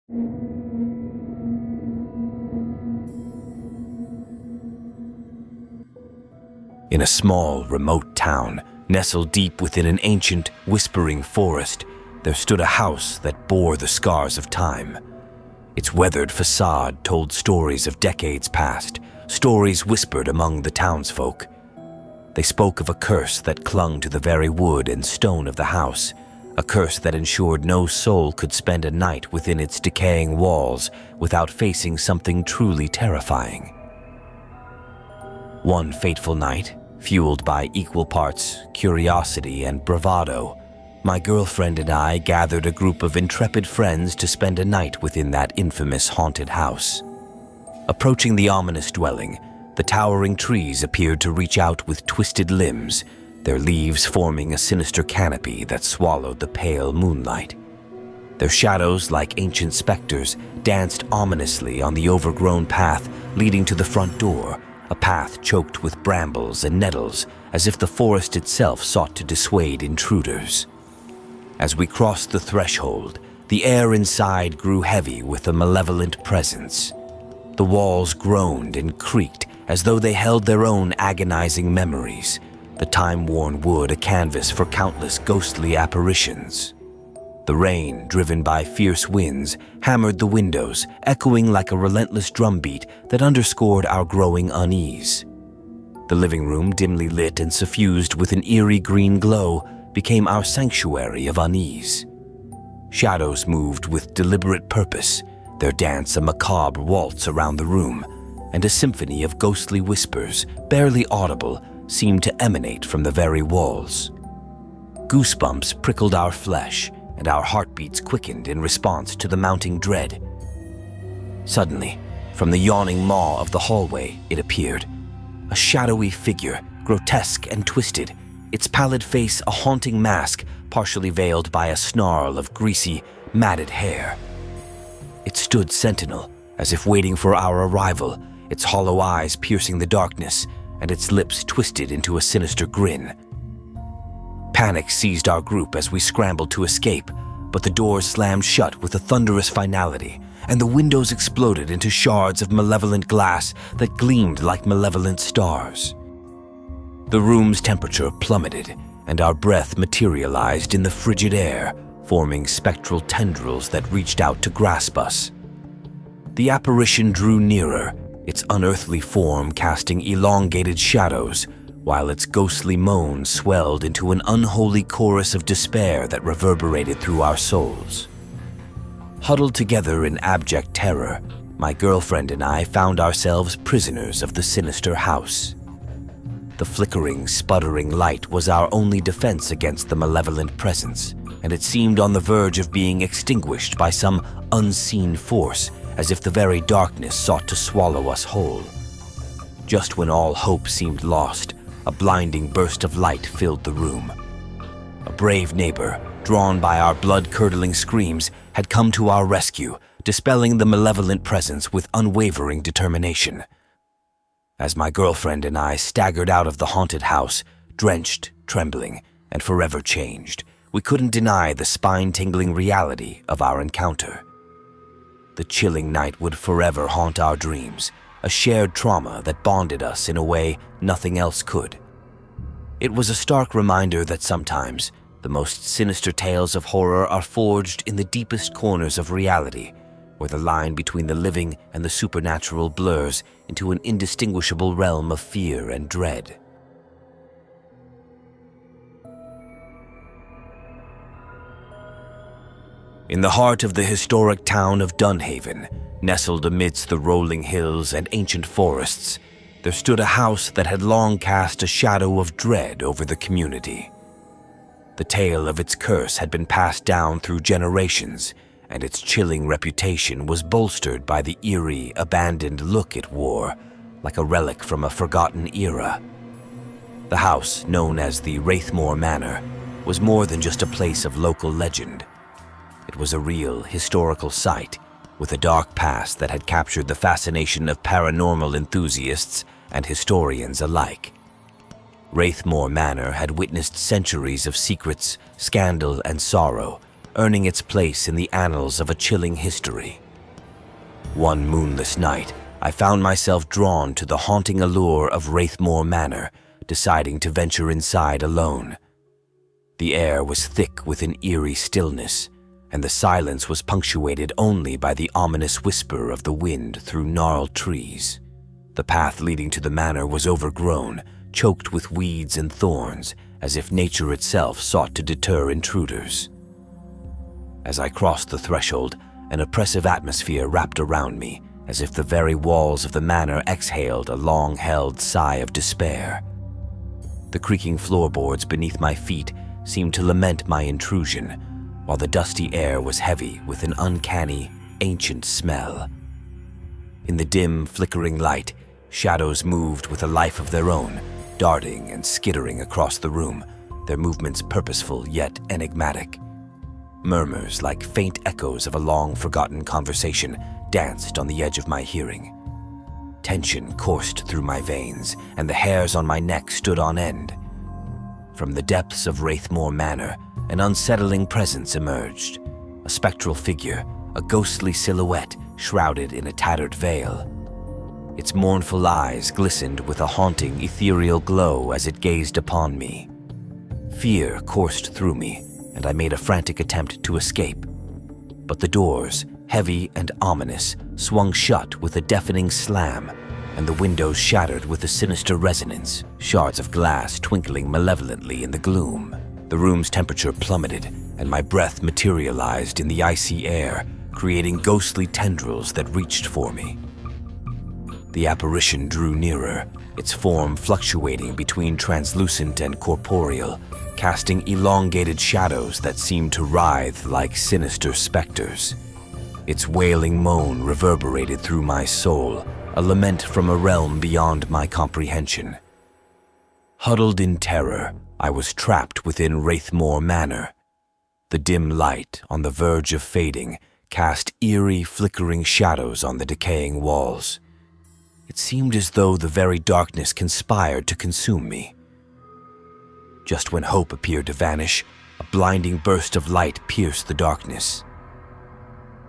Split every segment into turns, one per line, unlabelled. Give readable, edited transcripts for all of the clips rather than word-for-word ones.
In a small, remote town, nestled deep within an ancient, whispering forest, there stood a house that bore the scars of time. Its weathered facade told stories of decades past, stories whispered among the townsfolk. They spoke of a curse that clung to the very wood and stone of the house, a curse that ensured no soul could spend a night within its decaying walls without facing something truly terrifying. One fateful night, fueled by equal parts curiosity and bravado, my girlfriend and I gathered a group of intrepid friends to spend a night within that infamous haunted house. Approaching the ominous dwelling, the towering trees appeared to reach out with twisted limbs, their leaves forming a sinister canopy that swallowed the pale moonlight. Their shadows, like ancient specters, danced ominously on the overgrown path leading to the front door, a path choked with brambles and nettles, as if the forest itself sought to dissuade intruders. As we crossed the threshold, the air inside grew heavy with a malevolent presence. The walls groaned and creaked as though they held their own agonizing memories, the time-worn wood a canvas for countless ghostly apparitions. The rain, driven by fierce winds, hammered the windows, echoing like a relentless drumbeat that underscored our growing unease. The living room, dimly lit and suffused with an eerie green glow, became our sanctuary of unease. Shadows moved with deliberate purpose, their dance a macabre waltz around the room, and a symphony of ghostly whispers, barely audible, seemed to emanate from the very walls. Goosebumps prickled our flesh, and our heartbeats quickened in response to the mounting dread. Suddenly, from the yawning maw of the hallway, it appeared. A shadowy figure, grotesque and twisted, its pallid face a haunting mask partially veiled by a snarl of greasy, matted hair. It stood sentinel, as if waiting for our arrival, its hollow eyes piercing the darkness, and its lips twisted into a sinister grin. Panic seized our group as we scrambled to escape, but the doors slammed shut with a thunderous finality, and the windows exploded into shards of malevolent glass that gleamed like malevolent stars. The room's temperature plummeted, and our breath materialized in the frigid air, forming spectral tendrils that reached out to grasp us. The apparition drew nearer, its unearthly form casting elongated shadows, while its ghostly moans swelled into an unholy chorus of despair that reverberated through our souls. Huddled together in abject terror, my girlfriend and I found ourselves prisoners of the sinister house. The flickering, sputtering light was our only defense against the malevolent presence, and it seemed on the verge of being extinguished by some unseen force, as if the very darkness sought to swallow us whole. Just when all hope seemed lost, a blinding burst of light filled the room. A brave neighbor, drawn by our blood-curdling screams, had come to our rescue, dispelling the malevolent presence with unwavering determination. As my girlfriend and I staggered out of the haunted house, drenched, trembling, and forever changed, we couldn't deny the spine-tingling reality of our encounter. The chilling night would forever haunt our dreams, a shared trauma that bonded us in a way nothing else could. It was a stark reminder that sometimes the most sinister tales of horror are forged in the deepest corners of reality, where the line between the living and the supernatural blurs into an indistinguishable realm of fear and dread. In the heart of the historic town of Dunhaven, nestled amidst the rolling hills and ancient forests, there stood a house that had long cast a shadow of dread over the community. The tale of its curse had been passed down through generations, and its chilling reputation was bolstered by the eerie, abandoned look it wore, like a relic from a forgotten era. The house, known as the Wraithmore Manor, was more than just a place of local legend. It was a real, historical site, with a dark past that had captured the fascination of paranormal enthusiasts and historians alike. Wraithmore Manor had witnessed centuries of secrets, scandal, and sorrow, earning its place in the annals of a chilling history. One moonless night, I found myself drawn to the haunting allure of Wraithmore Manor, deciding to venture inside alone. The air was thick with an eerie stillness, and the silence was punctuated only by the ominous whisper of the wind through gnarled trees. The path leading to the manor was overgrown, choked with weeds and thorns, as if nature itself sought to deter intruders. As I crossed the threshold, an oppressive atmosphere wrapped around me, as if the very walls of the manor exhaled a long-held sigh of despair. The creaking floorboards beneath my feet seemed to lament my intrusion, while the dusty air was heavy with an uncanny, ancient smell. In the dim, flickering light, shadows moved with a life of their own, darting and skittering across the room, their movements purposeful yet enigmatic. Murmurs like faint echoes of a long-forgotten conversation danced on the edge of my hearing. Tension coursed through my veins, and the hairs on my neck stood on end. From the depths of Wraithmore Manor, an unsettling presence emerged, a spectral figure, a ghostly silhouette shrouded in a tattered veil. Its mournful eyes glistened with a haunting, ethereal glow as it gazed upon me. Fear coursed through me, and I made a frantic attempt to escape. But the doors, heavy and ominous, swung shut with a deafening slam, and the windows shattered with a sinister resonance, shards of glass twinkling malevolently in the gloom. The room's temperature plummeted, and my breath materialized in the icy air, creating ghostly tendrils that reached for me. The apparition drew nearer, its form fluctuating between translucent and corporeal, casting elongated shadows that seemed to writhe like sinister specters. Its wailing moan reverberated through my soul, a lament from a realm beyond my comprehension. Huddled in terror, I was trapped within Wraithmore Manor. The dim light, on the verge of fading, cast eerie, flickering shadows on the decaying walls. It seemed as though the very darkness conspired to consume me. Just when hope appeared to vanish, a blinding burst of light pierced the darkness.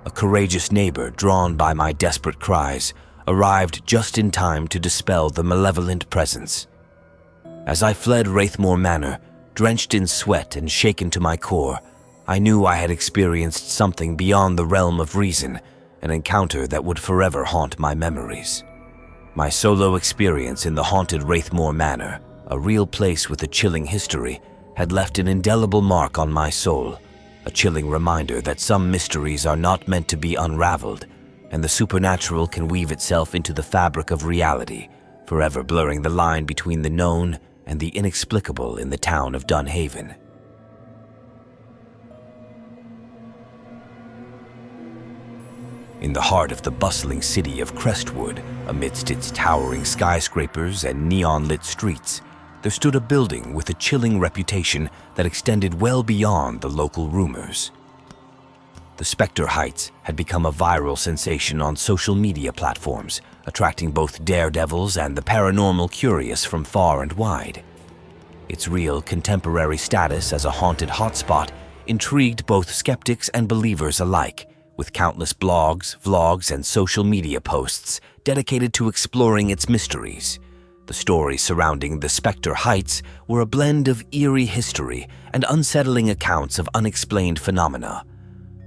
A courageous neighbor, drawn by my desperate cries, arrived just in time to dispel the malevolent presence. As I fled Wraithmore Manor, drenched in sweat and shaken to my core, I knew I had experienced something beyond the realm of reason, an encounter that would forever haunt my memories. My solo experience in the haunted Wraithmore Manor, a real place with a chilling history, had left an indelible mark on my soul, a chilling reminder that some mysteries are not meant to be unraveled, and the supernatural can weave itself into the fabric of reality, forever blurring the line between the known and the inexplicable in the town of Dunhaven. In the heart of the bustling city of Crestwood, amidst its towering skyscrapers and neon-lit streets, there stood a building with a chilling reputation that extended well beyond the local rumors. The Spectre Heights had become a viral sensation on social media platforms, attracting both daredevils and the paranormal curious from far and wide. Its real contemporary status as a haunted hotspot intrigued both skeptics and believers alike, with countless blogs, vlogs, and social media posts dedicated to exploring its mysteries. The stories surrounding the Spectre Heights were a blend of eerie history and unsettling accounts of unexplained phenomena.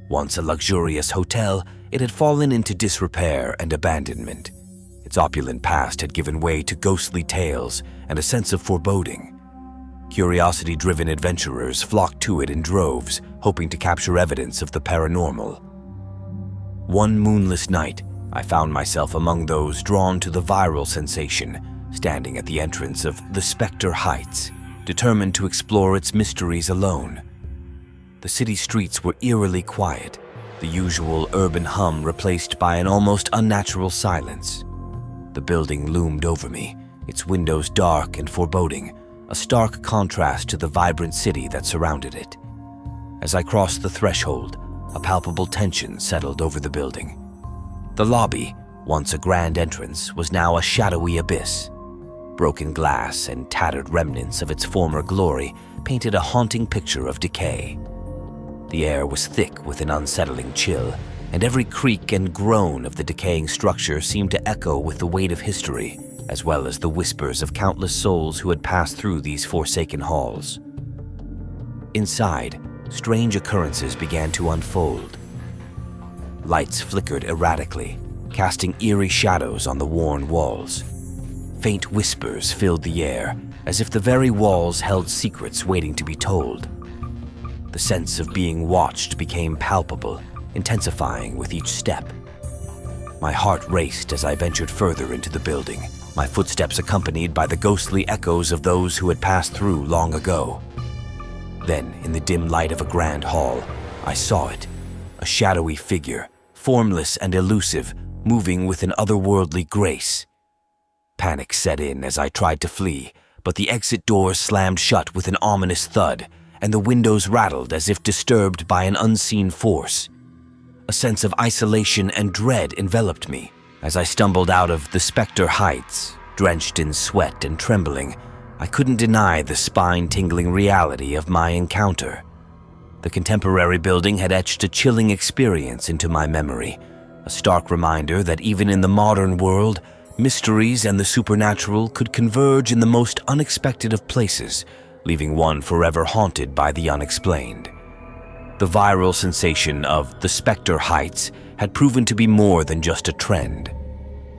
Once a luxurious hotel, it had fallen into disrepair and abandonment. Its opulent past had given way to ghostly tales and a sense of foreboding. Curiosity-driven adventurers flocked to it in droves, hoping to capture evidence of the paranormal. One moonless night, I found myself among those drawn to the viral sensation, standing at the entrance of the Spectre Heights, determined to explore its mysteries alone. The city streets were eerily quiet, the usual urban hum replaced by an almost unnatural silence. The building loomed over me, its windows dark and foreboding, a stark contrast to the vibrant city that surrounded it. As I crossed the threshold, a palpable tension settled over the building. The lobby, once a grand entrance, was now a shadowy abyss. Broken glass and tattered remnants of its former glory painted a haunting picture of decay. The air was thick with an unsettling chill, and every creak and groan of the decaying structure seemed to echo with the weight of history, as well as the whispers of countless souls who had passed through these forsaken halls. Inside, strange occurrences began to unfold. Lights flickered erratically, casting eerie shadows on the worn walls. Faint whispers filled the air, as if the very walls held secrets waiting to be told. The sense of being watched became palpable, intensifying with each step. My heart raced as I ventured further into the building, my footsteps accompanied by the ghostly echoes of those who had passed through long ago. Then, in the dim light of a grand hall, I saw it, a shadowy figure, formless and elusive, moving with an otherworldly grace. Panic set in as I tried to flee, but the exit doors slammed shut with an ominous thud, and the windows rattled as if disturbed by an unseen force. A sense of isolation and dread enveloped me as I stumbled out of the Spectre Heights, drenched in sweat and trembling. I couldn't deny the spine-tingling reality of my encounter. The contemporary building had etched a chilling experience into my memory, a stark reminder that even in the modern world, mysteries and the supernatural could converge in the most unexpected of places, leaving one forever haunted by the unexplained. The viral sensation of the Spectre Heights had proven to be more than just a trend.